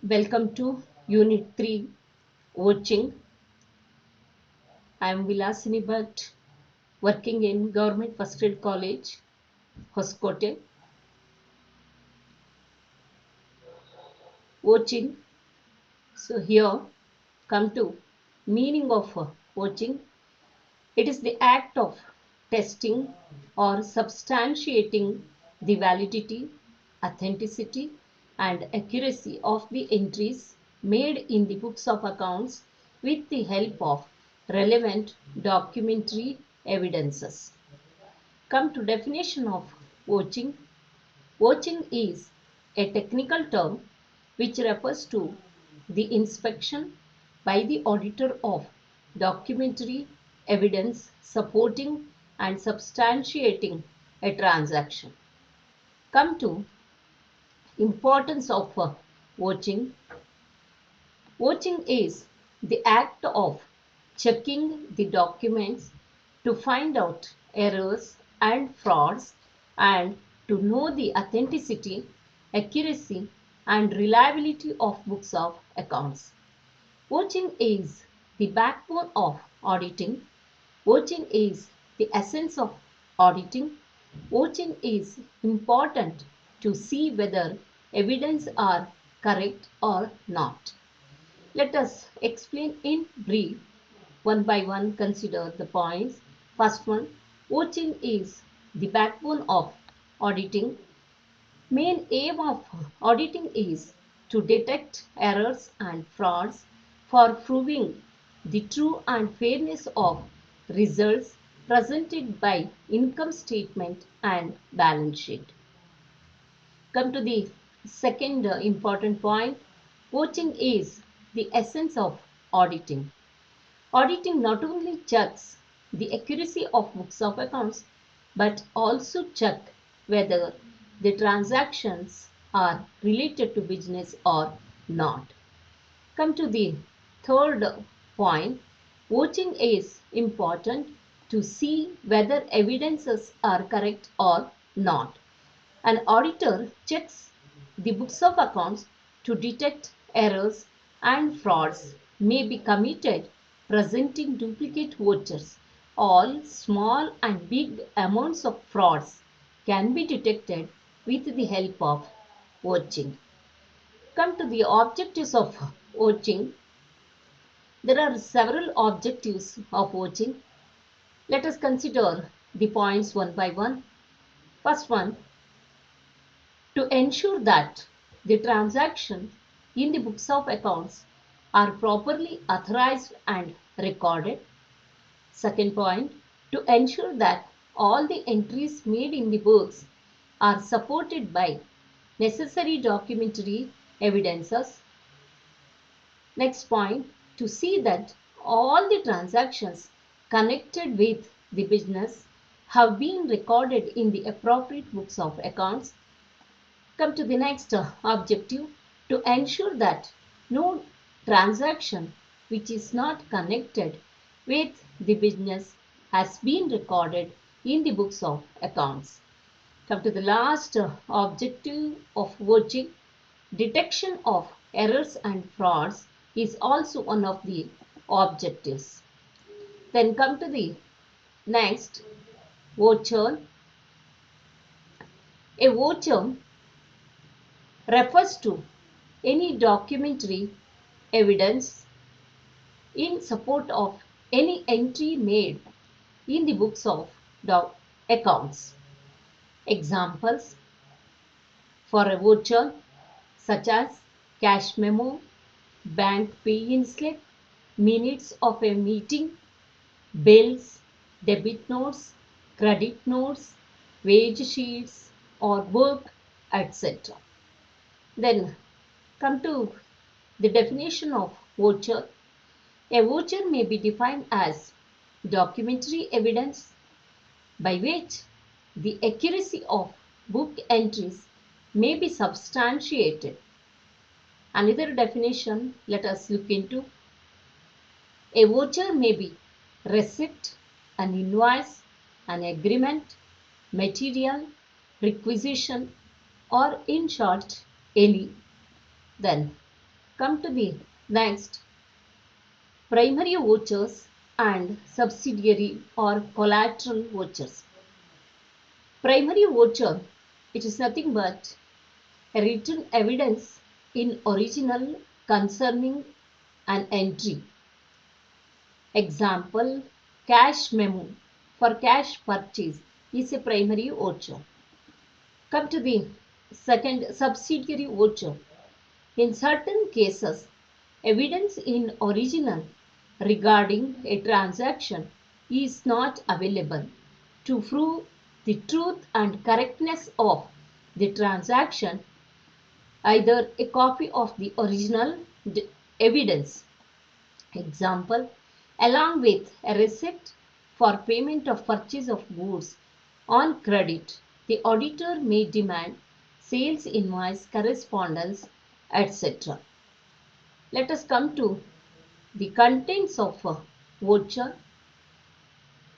Welcome to Unit 3 Watching. I am Vilasini Bhatt, working in Government First Grade College, Hoskote. Watching. So here come to meaning of watching. It is the act of testing or substantiating the validity, authenticity, and accuracy of the entries made in the books of accounts with the help of relevant documentary evidences. Come to definition of watching. Watching is a technical term which refers to the inspection by the auditor of documentary evidence supporting and substantiating a transaction. Come to importance of watching. Watching is the act of checking the documents to find out errors and frauds and to know the authenticity, accuracy, and reliability of books of accounts. Watching is the backbone of auditing. Watching is the essence of auditing. Watching is important to see whether evidence are correct or not. Let us explain in brief. One by one, consider the points. First one, watching is the backbone of auditing. Main aim of auditing is to detect errors and frauds for proving the true and fairness of results presented by income statement and balance sheet. Come to the second important point. Watching is the essence of auditing. Auditing not only checks the accuracy of books of accounts but also check whether the transactions are related to business or not. Come to the third point. Watching is important to see whether evidences are correct or not. An auditor checks the books of accounts to detect errors and frauds may be committed presenting duplicate vouchers. All small and big amounts of frauds can be detected with the help of watching. Come to the objectives of watching. There are several objectives of watching. Let us consider the points one by one. First one, to ensure that the transactions in the books of accounts are properly authorized and recorded. Second point, to ensure that all the entries made in the books are supported by necessary documentary evidences. Next point, to see that all the transactions connected with the business have been recorded in the appropriate books of accounts. Come to the next objective, to ensure that no transaction which is not connected with the business has been recorded in the books of accounts. Come to the last objective of watching. Detection of errors and frauds is also one of the objectives. Then come to the next, voucher. A voucher refers to any documentary evidence in support of any entry made in the books of accounts. Examples for a voucher such as cash memo, bank pay-in slip, minutes of a meeting, bills, debit notes, credit notes, wage sheets or work, etc. Then come to the definition of voucher. A voucher may be defined as documentary evidence by which the accuracy of book entries may be substantiated. Another definition let us look into. A voucher may be receipt, an invoice, an agreement, material, requisition, or in short, any. Then come to the next, primary vouchers and subsidiary or collateral vouchers. Primary voucher, it is nothing but a written evidence in original concerning an entry. Example, cash memo for cash purchase is a primary voucher. Come to the second, subsidiary voucher. In certain cases, evidence in original regarding a transaction is not available to prove the truth and correctness of the transaction. Either a copy of the original evidence, example, along with a receipt for payment of purchase of goods on credit, the auditor may demand sales invoice correspondence, etc. Let us come to the contents of a voucher.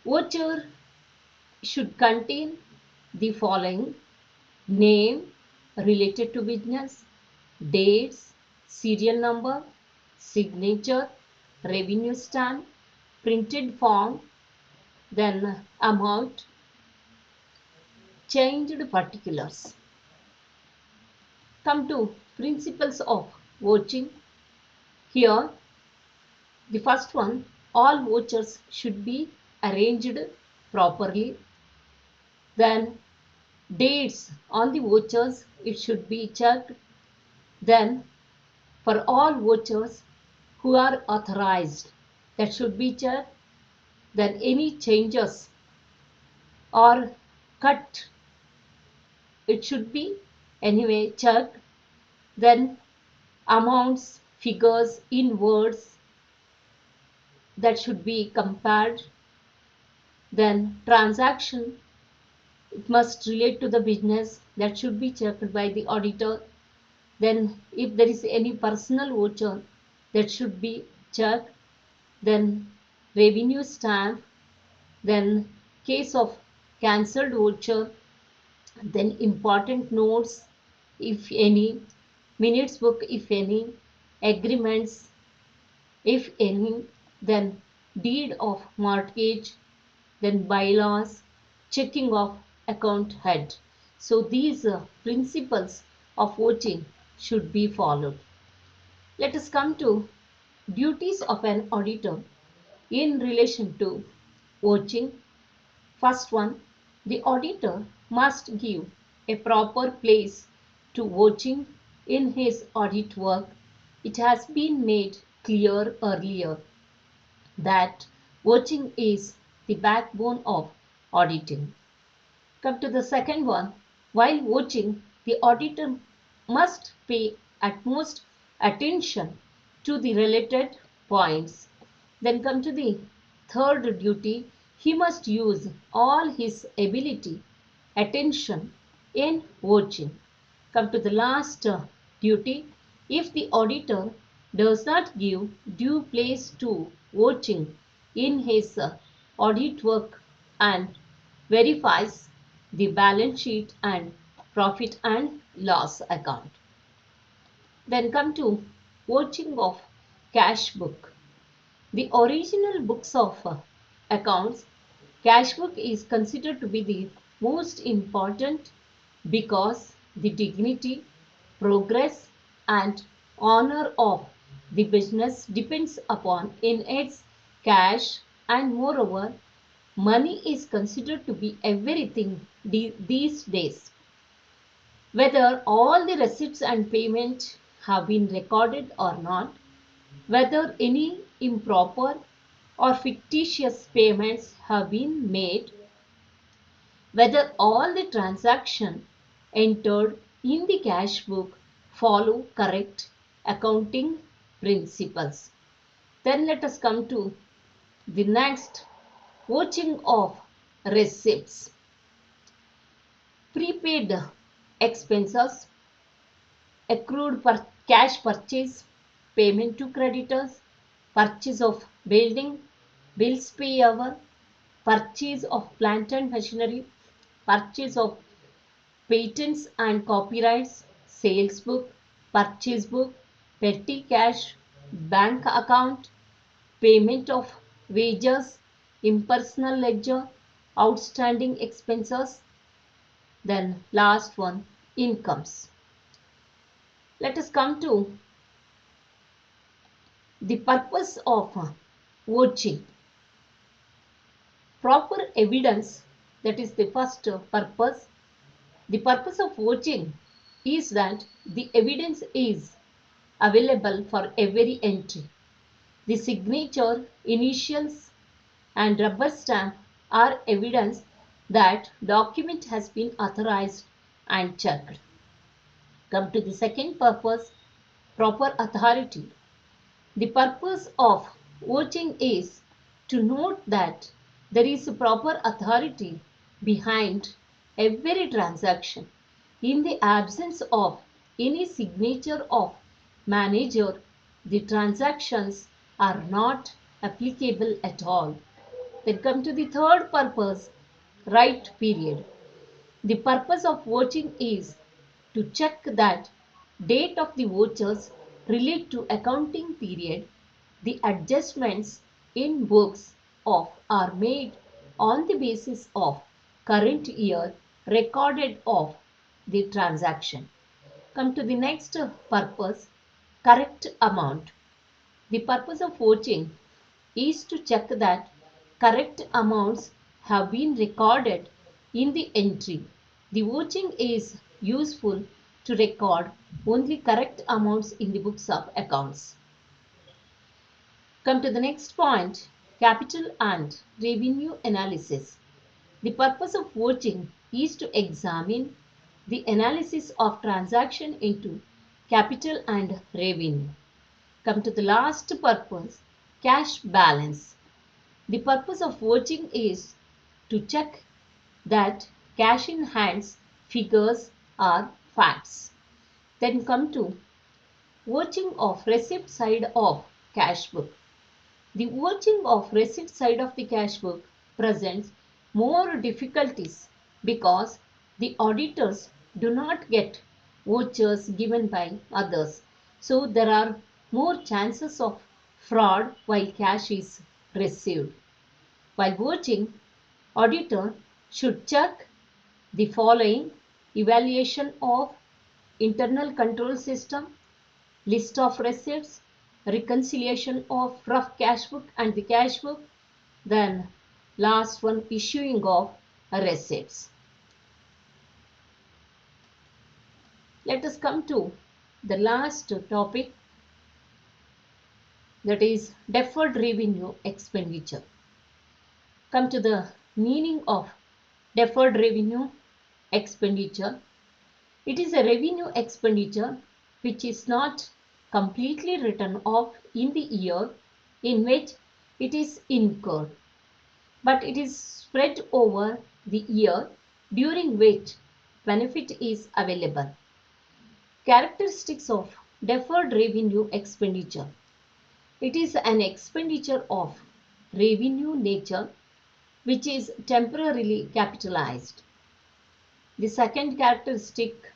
Voucher should contain the following: name related to business, dates, serial number, signature, revenue stamp, printed form, then amount, changed particulars. Come to principles of vouching. Here, the first one, all vouchers should be arranged properly. Then dates on the vouchers, it should be checked. Then for all vouchers who are authorized, that should be checked. Then any changes or cut, it should be anyway checked. Then amounts, figures in words, that should be compared. Then transaction, it must relate to the business, that should be checked by the auditor. Then if there is any personal voucher, that should be checked. Then revenue stamp, then case of cancelled voucher, then important notes if any, minutes book if any, agreements if any, then deed of mortgage, then bylaws, checking of account head. So these principles of voting should be followed. Let us come to duties of an auditor in relation to voting. First one, the auditor must give a proper place to voting in his audit work. It has been made clear earlier that voting is the backbone of auditing. Come to the second one. While voting, the auditor must pay utmost attention to the related points. Then come to the third duty. He must use all his ability, attention in voting. Come to the last duty. If the auditor does not give due place to voting in his audit work and verifies the balance sheet and profit and loss account. Then come to voting of cash book. The original books of accounts, cash book is considered to be the most important because the dignity, progress and honor of the business depends upon in its cash, and moreover money is considered to be everything these days. Whether all the receipts and payment have been recorded or not, whether any improper or fictitious payments have been made, whether all the transactions entered in the cash book follow correct accounting principles. Then let us come to the next, vouching of receipts. Prepaid expenses, accrued cash purchase, payment to creditors, purchase of building, bills payable, purchase of plant and machinery, purchase of patents and copyrights, sales book, purchase book, petty cash, bank account, payment of wages, impersonal ledger, outstanding expenses. Then last one, incomes. Let us come to the purpose of watching. Proper evidence, that is the first purpose. The purpose of watching is that the evidence is available for every entry. The signature, initials and rubber stamp are evidence that document has been authorized and checked. Come to the second purpose, proper authority. The purpose of watching is to note that there is a proper authority behind every transaction. In the absence of any signature of manager, the transactions are not applicable at all. Then come to the third purpose, right period. The purpose of watching is to check that date of the vouchers relate to accounting period. The adjustments in books of are made on the basis of current year recorded of the transaction. Come to the next purpose, correct amount. The purpose of watching is to check that correct amounts have been recorded in the entry. The watching is useful to record only correct amounts in the books of accounts. Come to the next point, capital and revenue analysis. The purpose of watching is to examine the analysis of transaction into capital and revenue. Come to the last purpose, cash balance. The purpose of watching is to check that cash in hands figures are facts. Then come to watching of receipt side of cash book. The watching of receipt side of the cash book presents more difficulties because the auditors do not get vouchers given by others. So there are more chances of fraud while cash is received. While watching, auditor should check the following: evaluation of internal control system, list of receipts, reconciliation of rough cash book and the cash book, then last one, issuing of receipts. Let us come to the last topic, that is deferred revenue expenditure. Come to the meaning of deferred revenue expenditure. It is a revenue expenditure which is not completely written off in the year in which it is incurred, but it is spread over the year during which benefit is available. Characteristics of deferred revenue expenditure. It is an expenditure of revenue nature which is temporarily capitalized. The second characteristic,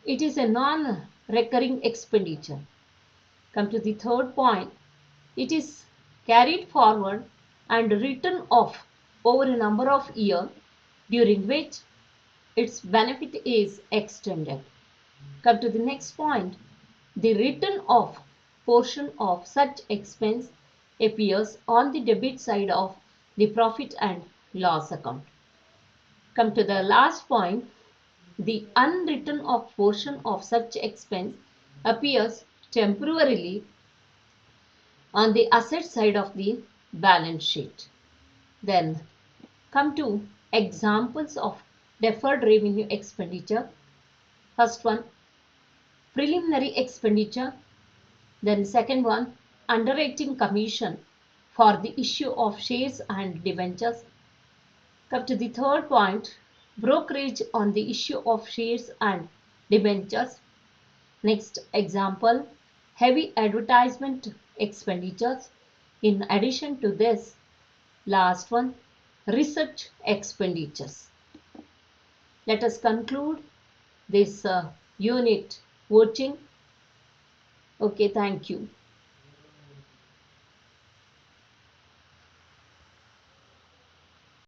it is a non-recurring expenditure. Come to the third point, it is carried forward and written off over a number of years during which its benefit is extended. Come to the next point, the written off portion of such expense appears on the debit side of the profit and loss account. Come to the last point, the unwritten off portion of such expense appears temporarily on the asset side of the balance sheet. Then come to examples of deferred revenue expenditure. First one, preliminary expenditure. Then second one, underwriting commission for the issue of shares and debentures. Come to the third point, brokerage on the issue of shares and debentures. Next example, heavy advertisement expenditures. In addition to this, last one, research expenditures. Let us conclude this unit watching. Okay, thank you.